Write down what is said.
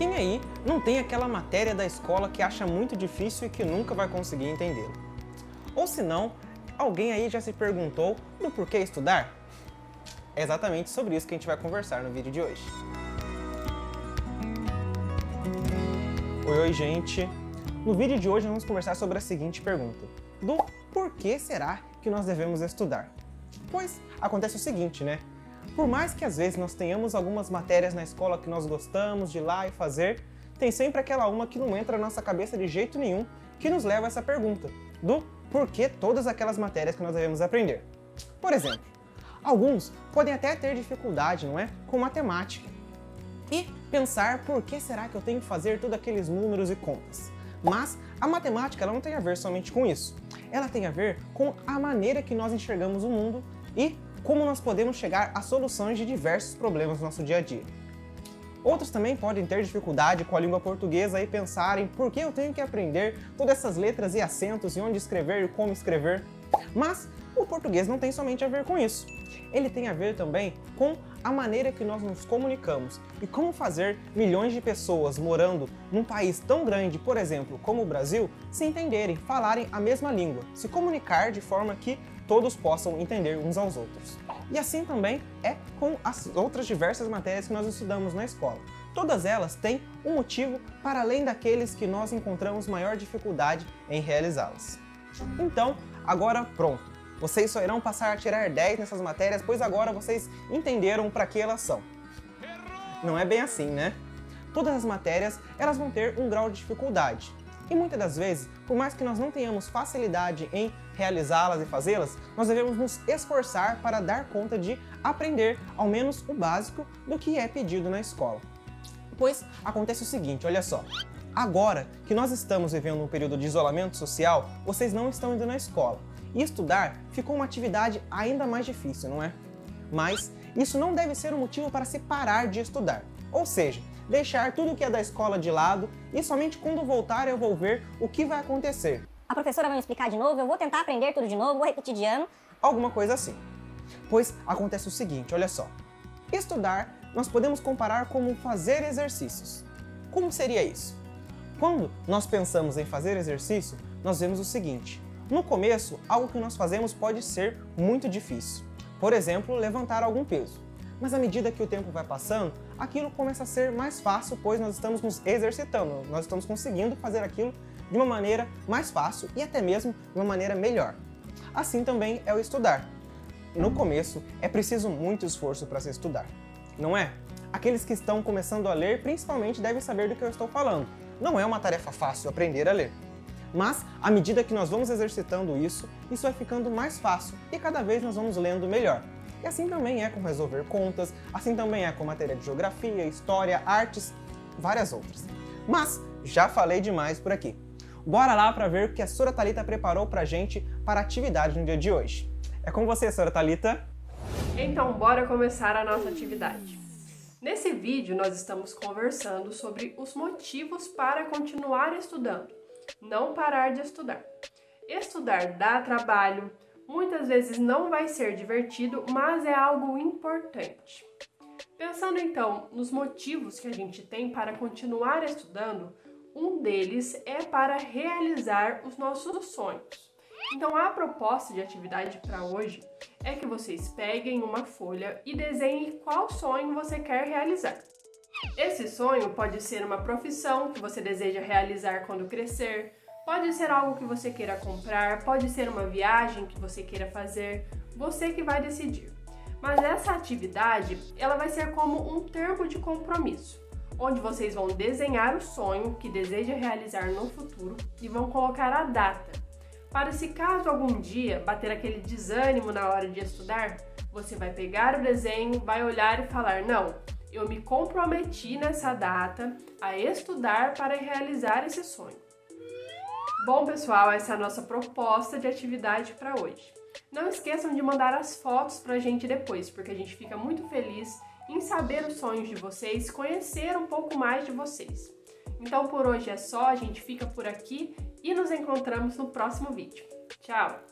Quem aí não tem aquela matéria da escola que acha muito difícil e que nunca vai conseguir entendê-la? Ou se não, alguém aí já se perguntou do porquê estudar? É exatamente sobre isso que a gente vai conversar no vídeo de hoje. Oi, gente! No vídeo de hoje vamos conversar sobre a seguinte pergunta: do porquê será que nós devemos estudar? Pois acontece o seguinte, né? Por mais que às vezes nós tenhamos algumas matérias na escola que nós gostamos de ir lá e fazer, tem sempre aquela uma que não entra na nossa cabeça de jeito nenhum, que nos leva a essa pergunta, do porquê todas aquelas matérias que nós devemos aprender. Por exemplo, alguns podem até ter dificuldade, não é? Com matemática. E pensar por que será que eu tenho que fazer todos aqueles números e contas. Mas a matemática ela não tem a ver somente com isso. Ela tem a ver com a maneira que nós enxergamos o mundo e como nós podemos chegar a soluções de diversos problemas no nosso dia a dia. Outros também podem ter dificuldade com a língua portuguesa e pensarem por que eu tenho que aprender todas essas letras e acentos e onde escrever e como escrever. Mas o português não tem somente a ver com isso. Ele tem a ver também com a maneira que nós nos comunicamos e como fazer milhões de pessoas morando num país tão grande, por exemplo, como o Brasil, se entenderem, falarem a mesma língua, se comunicar de forma que todos possam entender uns aos outros. E assim também é com as outras diversas matérias que nós estudamos na escola. Todas elas têm um motivo para além daqueles que nós encontramos maior dificuldade em realizá-las. Então, agora pronto. Vocês só irão passar a tirar 10 nessas matérias, pois agora vocês entenderam para que elas são. Não é bem assim, né? Todas as matérias, elas vão ter um grau de dificuldade. E muitas das vezes, por mais que nós não tenhamos facilidade em realizá-las e fazê-las, nós devemos nos esforçar para dar conta de aprender ao menos o básico do que é pedido na escola. Pois acontece o seguinte, olha só. Agora que nós estamos vivendo um período de isolamento social, vocês não estão indo na escola. E estudar ficou uma atividade ainda mais difícil, não é? Mas isso não deve ser um motivo para se parar de estudar. Ou seja, deixar tudo que é da escola de lado e somente quando voltar eu vou ver o que vai acontecer. A professora vai me explicar de novo, eu vou tentar aprender tudo de novo, vou repetir de ano. Alguma coisa assim. Pois acontece o seguinte, olha só. Estudar nós podemos comparar como fazer exercícios. Como seria isso? Quando nós pensamos em fazer exercício, nós vemos o seguinte. No começo, algo que nós fazemos pode ser muito difícil. Por exemplo, levantar algum peso. Mas à medida que o tempo vai passando, aquilo começa a ser mais fácil, pois nós estamos nos exercitando, nós estamos conseguindo fazer aquilo de uma maneira mais fácil e até mesmo de uma maneira melhor. Assim também é o estudar. No começo, é preciso muito esforço para se estudar, não é? Aqueles que estão começando a ler, principalmente, devem saber do que eu estou falando. Não é uma tarefa fácil aprender a ler. Mas, à medida que nós vamos exercitando isso vai ficando mais fácil e cada vez nós vamos lendo melhor. E assim também é com resolver contas, assim também é com matéria de geografia, história, artes, várias outras. Mas, já falei demais por aqui. Bora lá para ver o que a Sra. Thalita preparou pra gente para a atividade no dia de hoje. É com você, Sra. Thalita. Então, bora começar a nossa atividade. Nesse vídeo, nós estamos conversando sobre os motivos para continuar estudando. Não parar de estudar. Estudar dá trabalho, muitas vezes não vai ser divertido, mas é algo importante. Pensando então nos motivos que a gente tem para continuar estudando, um deles é para realizar os nossos sonhos. Então a proposta de atividade para hoje é que vocês peguem uma folha e desenhem qual sonho você quer realizar. Esse sonho pode ser uma profissão que você deseja realizar quando crescer, pode ser algo que você queira comprar, pode ser uma viagem que você queira fazer, você que vai decidir. Mas essa atividade, ela vai ser como um termo de compromisso, onde vocês vão desenhar o sonho que deseja realizar no futuro e vão colocar a data. Para se caso algum dia bater aquele desânimo na hora de estudar, você vai pegar o desenho, vai olhar e falar, não, eu me comprometi nessa data a estudar para realizar esse sonho. Bom, pessoal, essa é a nossa proposta de atividade para hoje. Não esqueçam de mandar as fotos para a gente depois, porque a gente fica muito feliz em saber os sonhos de vocês, conhecer um pouco mais de vocês. Então, por hoje é só, a gente fica por aqui e nos encontramos no próximo vídeo. Tchau!